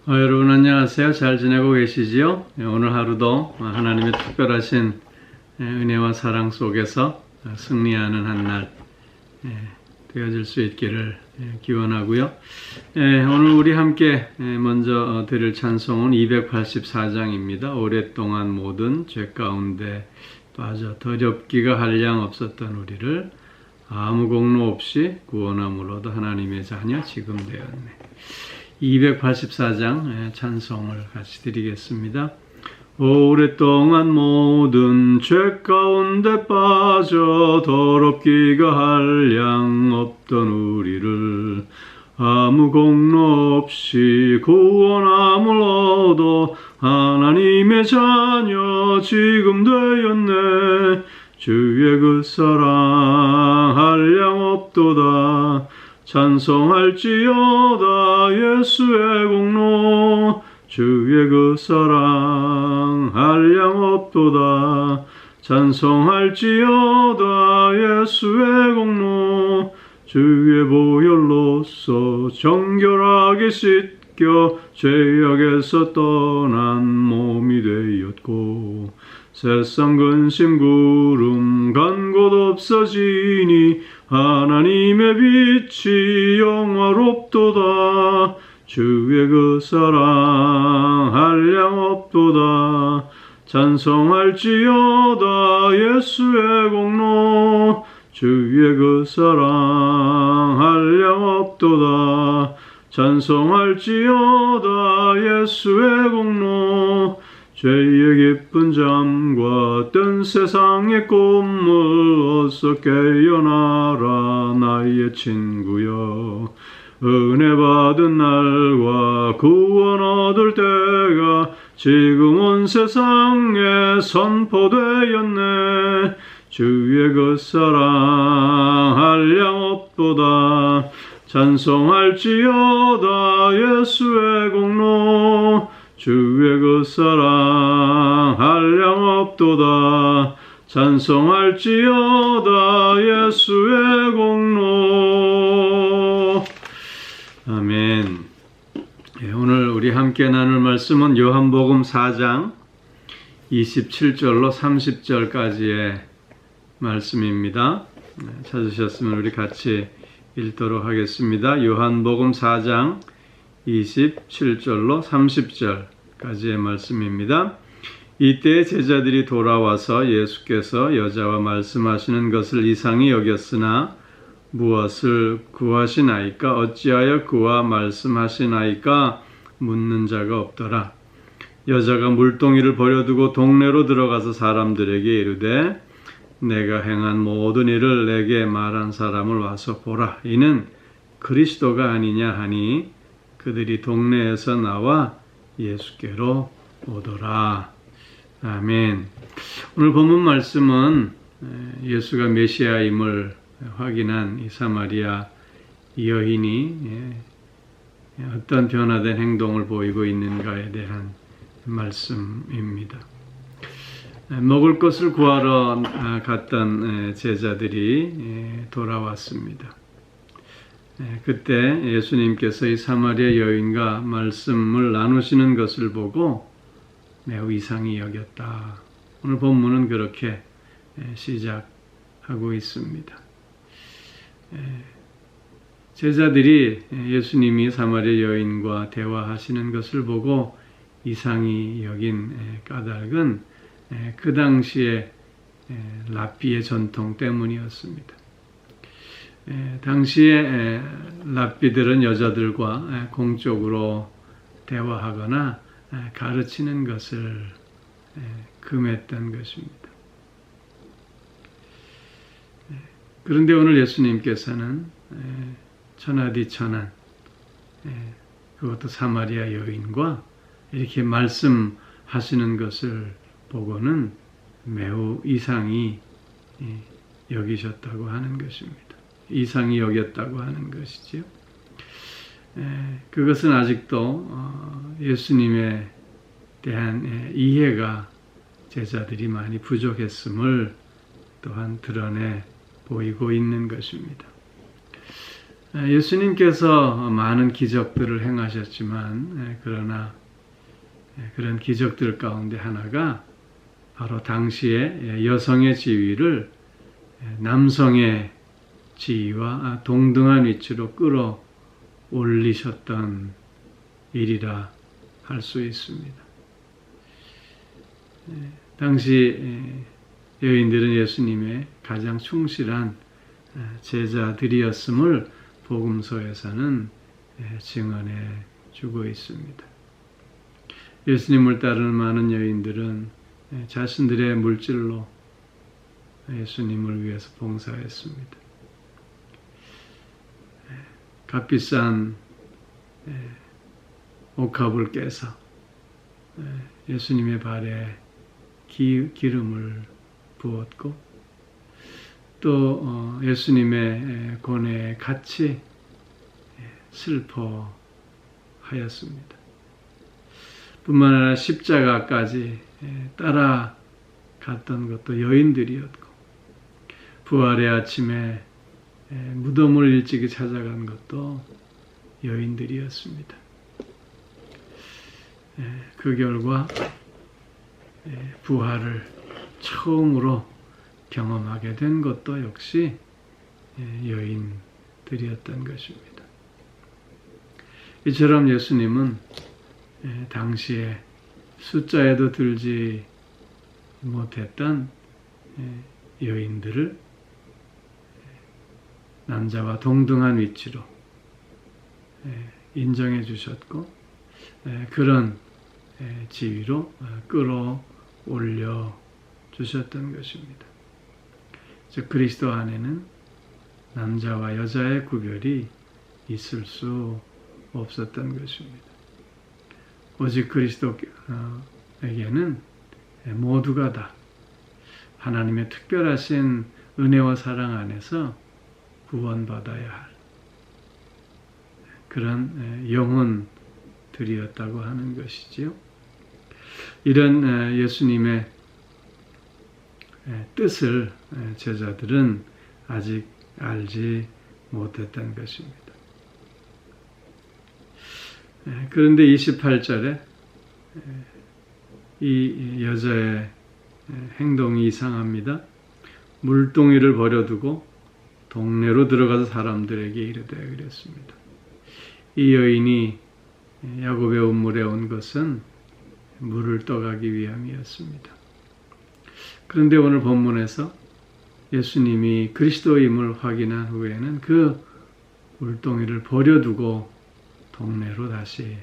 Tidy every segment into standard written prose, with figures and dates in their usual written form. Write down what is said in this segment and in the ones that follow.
여러분 안녕하세요. 잘 지내고 계시지요? 오늘 하루도 하나님의 특별하신 은혜와 사랑 속에서 승리하는 한 날 되어질 수 있기를 기원하고요. 오늘 우리 함께 먼저 드릴 찬송은 284장입니다. 오랫동안 모든 죄 가운데 빠져 더럽기가 한량 없었던 우리를 아무 공로 없이 구원함으로도 하나님의 자녀 지금 되었네. 284장 찬송을 같이 드리겠습니다. 오랫동안 모든 죄 가운데 빠져 더럽기가 한량 없던 우리를 아무 공로 없이 구원함을 얻어 하나님의 자녀 지금 되었네. 주의 그 사랑 한량 없도다. 찬송할지어다 예수의 공로 주의 그 사랑 한량 없도다. 찬송할지어다 예수의 공로 주의 보혈로서 정결하게 씻겨 죄악에서 떠난 몸이 되었고 세상 근심 구름 간 곳 없어지니 하나님의 빛이 영화롭도다. 주의 그 사랑 한량 없도다. 찬송할지어다 예수의 공로 주의 그 사랑 한량 없도다. 찬송할지어다 예수의 공로 죄의 깊은 잠과 뜬 세상의 꿈을 어서 깨어나라 나의 친구여. 은혜 받은 날과 구원 얻을 때가 지금 온 세상에 선포되었네. 주의 그 사랑 한량 없도다. 찬송할지어다 예수의 공로 주의 그 사랑 한량 없도다. 찬송할지어다 예수의 공로. 아멘. 오늘 우리 함께 나눌 말씀은 요한복음 4장 27절로 30절까지의 말씀입니다. 찾으셨으면 우리 같이 읽도록 하겠습니다. 요한복음 4장 27절로 30절까지의 말씀입니다. 이때 제자들이 돌아와서 예수께서 여자와 말씀하시는 것을 이상히 여겼으나 무엇을 구하시나이까? 어찌하여 그와 말씀하시나이까? 묻는 자가 없더라. 여자가 물동이를 버려두고 동네로 들어가서 사람들에게 이르되 내가 행한 모든 일을 내게 말한 사람을 와서 보라. 이는 그리스도가 아니냐 하니 그들이 동네에서 나와 예수께로 오더라. 아멘. 오늘 본문 말씀은 예수가 메시아임을 확인한 이 사마리아 여인이 어떤 변화된 행동을 보이고 있는가에 대한 말씀입니다. 먹을 것을 구하러 갔던 제자들이 돌아왔습니다. 그때 예수님께서 이 사마리아 여인과 말씀을 나누시는 것을 보고 매우 이상히 여겼다. 오늘 본문은 그렇게 시작하고 있습니다. 제자들이 예수님이 사마리아 여인과 대화하시는 것을 보고 이상히 여긴 까닭은 그 당시에 랍비의 전통 때문이었습니다. 당시에 랍비들은 여자들과 공적으로 대화하거나 가르치는 것을 금했던 것입니다. 그런데 오늘 예수님께서는 천하디천한 그것도 사마리아 여인과 이렇게 말씀하시는 것을 보고는 매우 이상히 여기셨다고 하는 것입니다. 이상히 여겼다고 하는 것이지요. 그것은 아직도 예수님에 대한 이해가 제자들이 많이 부족했음을 또한 드러내 보이고 있는 것입니다. 예수님께서 많은 기적들을 행하셨지만 그러나 그런 기적들 가운데 하나가 바로 당시에 여성의 지위를 남성의 지위와 동등한 위치로 끌어올리셨던 일이라 할 수 있습니다. 당시 여인들은 예수님의 가장 충실한 제자들이었음을 복음서에서는 증언해 주고 있습니다. 예수님을 따르는 많은 여인들은 자신들의 물질로 예수님을 위해서 봉사했습니다. 값비싼 옥합을 깨서 예수님의 발에 기름을 부었고 또 예수님의 고뇌에 같이 슬퍼하였습니다. 뿐만 아니라 십자가까지 따라갔던 것도 여인들이었고 부활의 아침에 무덤을 일찍이 찾아간 것도 여인들이었습니다. 그 결과 부활을 처음으로 경험하게 된 것도 역시 여인들이었던 것입니다. 이처럼 예수님은 당시에 숫자에도 들지 못했던 여인들을 남자와 동등한 위치로 인정해 주셨고 그런 지위로 끌어올려 주셨던 것입니다. 즉 그리스도 안에는 남자와 여자의 구별이 있을 수 없었던 것입니다. 오직 그리스도에게는 모두가 다 하나님의 특별하신 은혜와 사랑 안에서 구원받아야 할 그런 영혼들이었다고 하는 것이지요. 이런 예수님의 뜻을 제자들은 아직 알지 못했던 것입니다. 그런데 28절에 이 여자의 행동이 이상합니다. 물동이를 버려두고 동네로 들어가서 사람들에게 이르되 그랬습니다. 이 여인이 야곱의 운물에 온 것은 물을 떠가기 위함이었습니다. 그런데 오늘 본문에서 예수님이 그리스도임을 확인한 후에는 그 물동이를 버려두고 동네로 다시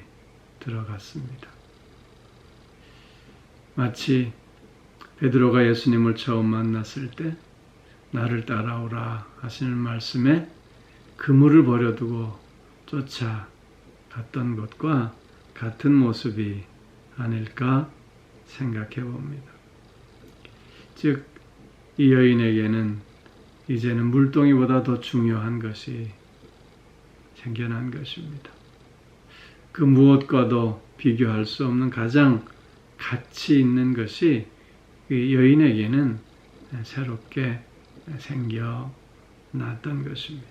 들어갔습니다. 마치 베드로가 예수님을 처음 만났을 때 나를 따라오라 하시는 말씀에 그물을 버려두고 쫓아갔던 것과 같은 모습이 아닐까 생각해 봅니다. 즉, 이 여인에게는 이제는 물동이보다 더 중요한 것이 생겨난 것입니다. 그 무엇과도 비교할 수 없는 가장 가치 있는 것이 이 여인에게는 새롭게 생겨났던 것입니다.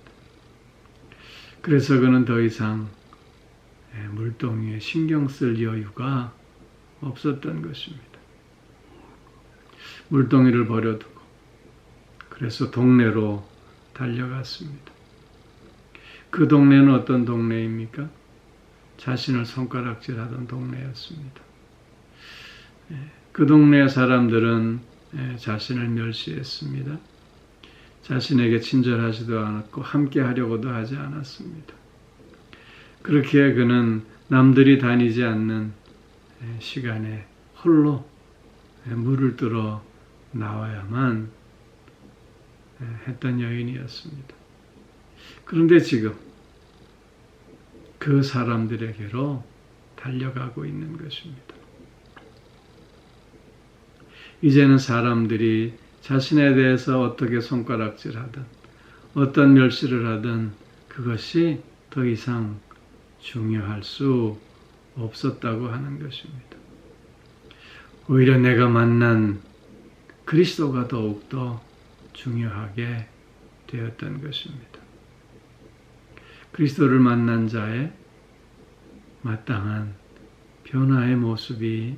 그래서 그는 더 이상 물동이에 신경 쓸 여유가 없었던 것입니다. 물동이를 버려두고 그래서 동네로 달려갔습니다. 그 동네는 어떤 동네입니까? 자신을 손가락질하던 동네였습니다. 그 동네 사람들은 자신을 멸시했습니다. 자신에게 친절하지도 않았고 함께 하려고도 하지 않았습니다. 그렇게 그는 남들이 다니지 않는 시간에 홀로 물을 뚫어 나와야만 했던 여인이었습니다. 그런데 지금 그 사람들에게로 달려가고 있는 것입니다. 이제는 사람들이 자신에 대해서 어떻게 손가락질하든 어떤 멸시를 하든 그것이 더 이상 중요할 수 없었다고 하는 것입니다. 오히려 내가 만난 그리스도가 더욱더 중요하게 되었던 것입니다. 그리스도를 만난 자의 마땅한 변화의 모습이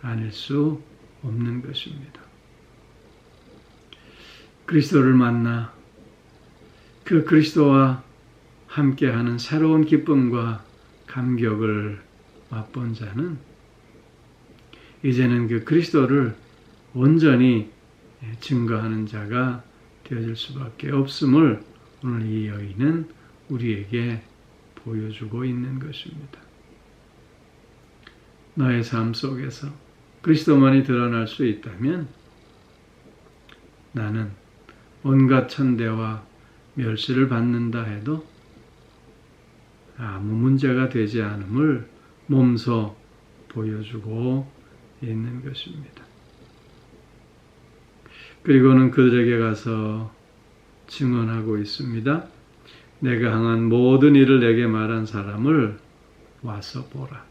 아닐 수 없는 것입니다. 그리스도를 만나 그 그리스도와 함께하는 새로운 기쁨과 감격을 맛본 자는 이제는 그 그리스도를 온전히 증거하는 자가 되어질 수밖에 없음을 오늘 이 여인은 우리에게 보여주고 있는 것입니다. 너의 삶 속에서 그리스도만이 드러날 수 있다면 나는 온갖 천대와 멸시를 받는다 해도 아무 문제가 되지 않음을 몸소 보여주고 있는 것입니다. 그리고는 그들에게 가서 증언하고 있습니다. 내가 행한 모든 일을 내게 말한 사람을 와서 보라.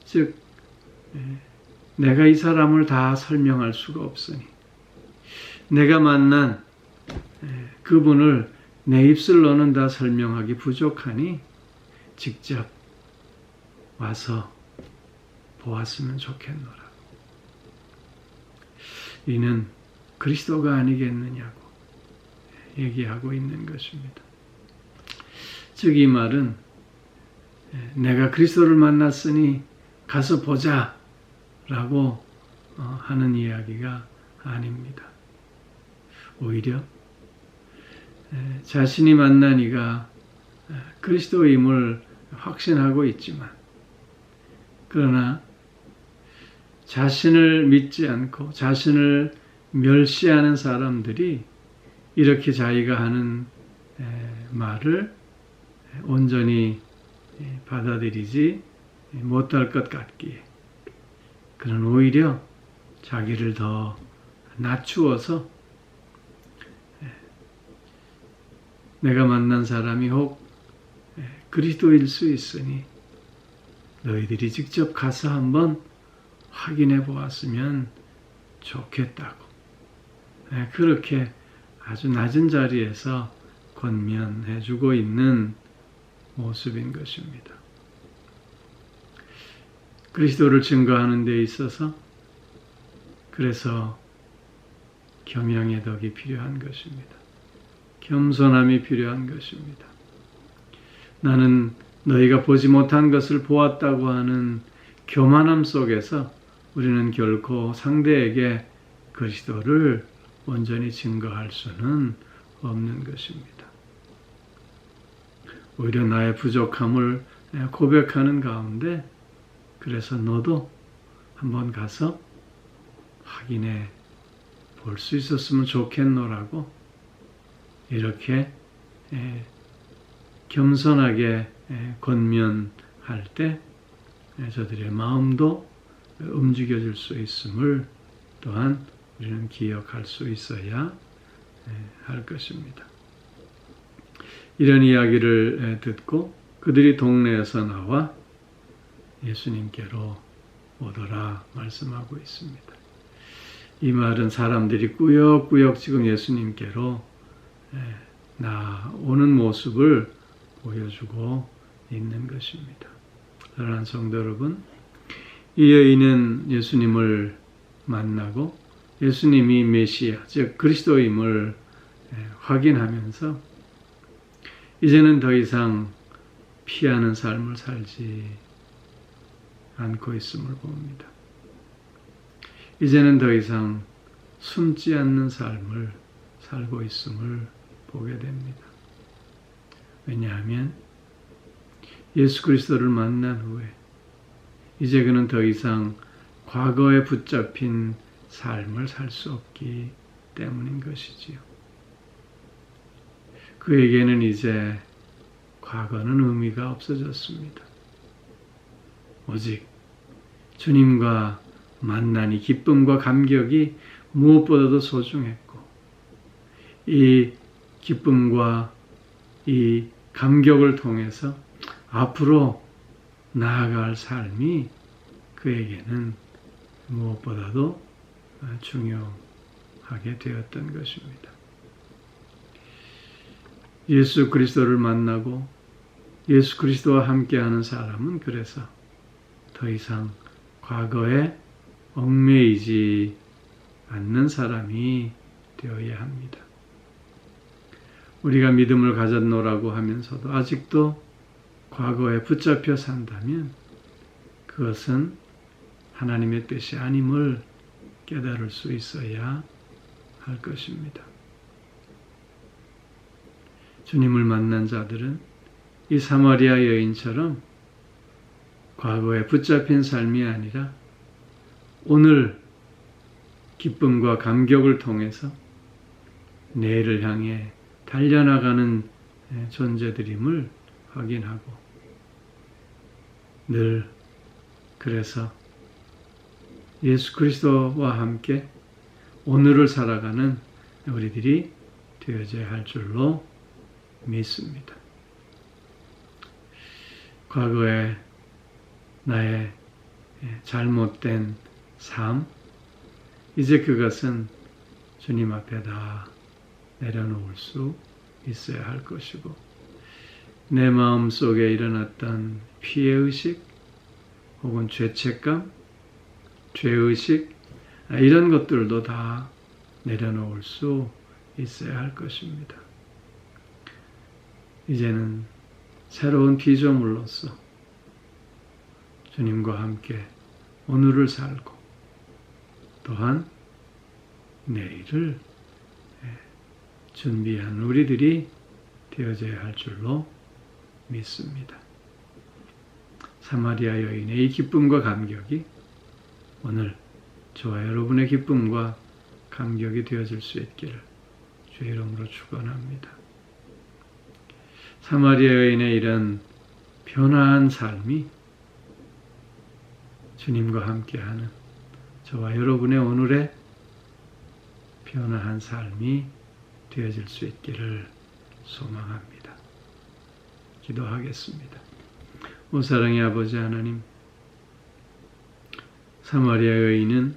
즉 내가 이 사람을 다 설명할 수가 없으니 내가 만난 그분을 내 입술로는 다 설명하기 부족하니 직접 와서 보았으면 좋겠노라. 이는 그리스도가 아니겠느냐고 얘기하고 있는 것입니다. 즉 이 말은 내가 그리스도를 만났으니 가서 보자 라고 하는 이야기가 아닙니다. 오히려 자신이 만난 이가 그리스도임을 확신하고 있지만 그러나 자신을 믿지 않고 자신을 멸시하는 사람들이 이렇게 자기가 하는 말을 온전히 받아들이지 못할 것 같기에 그는 오히려 자기를 더 낮추어서 내가 만난 사람이 혹 그리스도일 수 있으니 너희들이 직접 가서 한번 확인해 보았으면 좋겠다고 그렇게 아주 낮은 자리에서 권면해 주고 있는 모습인 것입니다. 그리스도를 증거하는 데 있어서 그래서 겸양의 덕이 필요한 것입니다. 겸손함이 필요한 것입니다. 나는 너희가 보지 못한 것을 보았다고 하는 교만함 속에서 우리는 결코 상대에게 그리스도를 온전히 증거할 수는 없는 것입니다. 오히려 나의 부족함을 고백하는 가운데 그래서 너도 한번 가서 확인해 볼 수 있었으면 좋겠노라고 이렇게 겸손하게 권면할 때 저들의 마음도 움직여질 수 있음을 또한 우리는 기억할 수 있어야 할 것입니다. 이런 이야기를 듣고 그들이 동네에서 나와 예수님께로 오더라 말씀하고 있습니다. 이 말은 사람들이 꾸역꾸역 지금 예수님께로 나오는 모습을 보여주고 있는 것입니다. 사랑하는 성도 여러분, 이 여인은 예수님을 만나고 예수님이 메시아, 즉 그리스도임을 확인하면서 이제는 더 이상 피하는 삶을 살지 않고 있음을 봅니다. 이제는 더 이상 숨지 않는 삶을 살고 있음을 보게 됩니다. 왜냐하면 예수 그리스도를 만난 후에 이제 그는 더 이상 과거에 붙잡힌 삶을 살 수 없기 때문인 것이지요. 그에게는 이제 과거는 의미가 없어졌습니다. 오직 주님과 만나니 기쁨과 감격이 무엇보다도 소중했고 이 기쁨과 이 감격을 통해서 앞으로 나아갈 삶이 그에게는 무엇보다도 중요하게 되었던 것입니다. 예수 그리스도를 만나고 예수 그리스도와 함께하는 사람은 그래서 더 이상 과거에 얽매이지 않는 사람이 되어야 합니다. 우리가 믿음을 가졌노라고 하면서도 아직도 과거에 붙잡혀 산다면 그것은 하나님의 뜻이 아님을 깨달을 수 있어야 할 것입니다. 주님을 만난 자들은 이 사마리아 여인처럼 과거에 붙잡힌 삶이 아니라 오늘 기쁨과 감격을 통해서 내일을 향해 달려나가는 존재들임을 확인하고 늘 그래서 예수 그리스도와 함께 오늘을 살아가는 우리들이 되어져야 할 줄로 믿습니다. 과거에 나의 잘못된 삶, 이제 그것은 주님 앞에 다 내려놓을 수 있어야 할 것이고 내 마음 속에 일어났던 피해의식 혹은 죄책감, 죄의식 이런 것들도 다 내려놓을 수 있어야 할 것입니다. 이제는 새로운 피조물로서 주님과 함께 오늘을 살고 또한 내일을 준비한 우리들이 되어져야 할 줄로 믿습니다. 사마리아 여인의 이 기쁨과 감격이 오늘 저와 여러분의 기쁨과 감격이 되어질 수 있기를 주의 이름으로 축원합니다. 사마리아 여인의 이런 변화한 삶이 주님과 함께하는 저와 여러분의 오늘의 변화한 삶이 되어질 수 있기를 소망합니다. 기도하겠습니다. 오 사랑의 아버지 하나님, 사마리아 여인은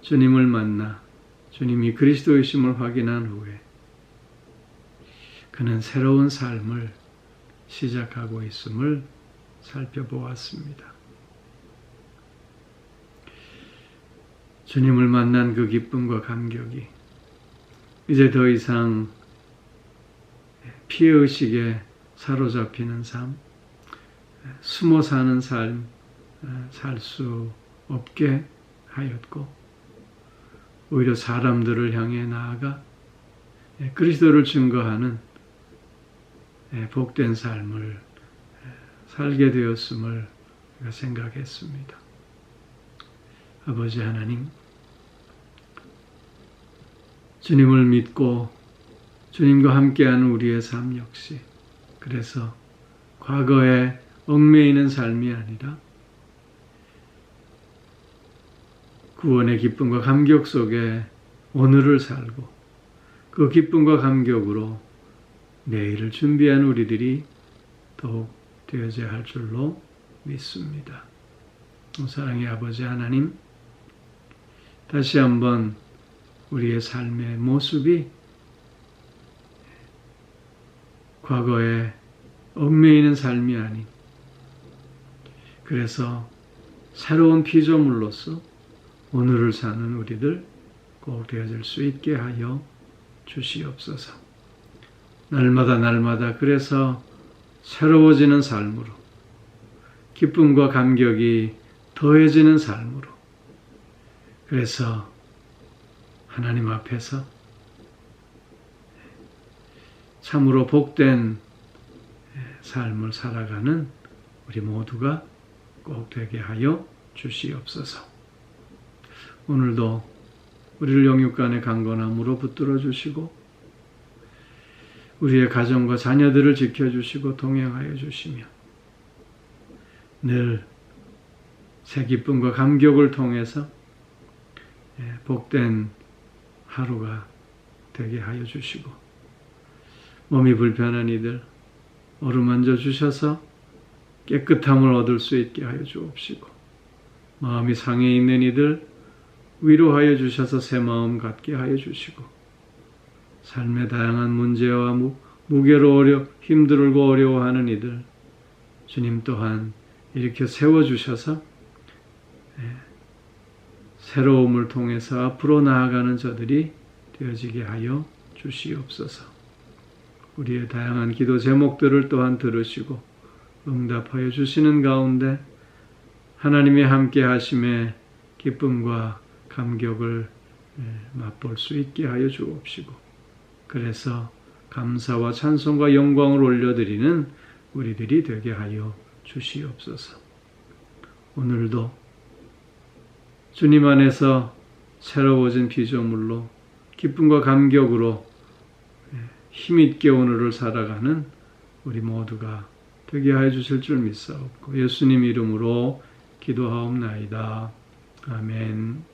주님을 만나 주님이 그리스도이심을 확인한 후에 그는 새로운 삶을 시작하고 있음을 살펴보았습니다. 주님을 만난 그 기쁨과 감격이 이제 더 이상 피해의식에 사로잡히는 삶, 숨어 사는 삶, 살 수 없게 하였고 오히려 사람들을 향해 나아가 그리스도를 증거하는 복된 삶을 살게 되었음을 생각했습니다. 아버지 하나님, 주님을 믿고 주님과 함께하는 우리의 삶 역시 그래서 과거에 얽매이는 삶이 아니라 구원의 기쁨과 감격 속에 오늘을 살고 그 기쁨과 감격으로 내일을 준비한 우리들이 더욱 되어져야 할 줄로 믿습니다. 사랑의 아버지 하나님, 다시 한번 우리의 삶의 모습이 과거에 얽매이는 삶이 아닌 그래서 새로운 피조물로서 오늘을 사는 우리들 꼭 되어질 수 있게 하여 주시옵소서. 날마다 그래서 새로워지는 삶으로 기쁨과 감격이 더해지는 삶으로 그래서 하나님 앞에서 참으로 복된 삶을 살아가는 우리 모두가 꼭 되게 하여 주시옵소서. 오늘도 우리를 영육간의 강건함으로 붙들어 주시고 우리의 가정과 자녀들을 지켜주시고 동행하여 주시며 늘 새 기쁨과 감격을 통해서 복된 하루가 되게 하여 주시고 몸이 불편한 이들 어루만져 주셔서 깨끗함을 얻을 수 있게 하여 주옵시고 마음이 상해 있는 이들 위로하여 주셔서 새 마음 갖게 하여 주시고 삶의 다양한 문제와 무게로 힘들고 어려워하는 이들 주님 또한 일으켜 세워주셔서 새로움을 통해서 앞으로 나아가는 저들이 되어지게 하여 주시옵소서. 우리의 다양한 기도 제목들을 또한 들으시고 응답하여 주시는 가운데 하나님의 함께 하심의 기쁨과 감격을 맛볼 수 있게 하여 주옵시고 그래서 감사와 찬송과 영광을 올려드리는 우리들이 되게 하여 주시옵소서. 오늘도 주님 안에서 새로워진 피조물로 기쁨과 감격으로 힘있게 오늘을 살아가는 우리 모두가 되게 하여 주실 줄 믿사옵고 예수님 이름으로 기도하옵나이다. 아멘.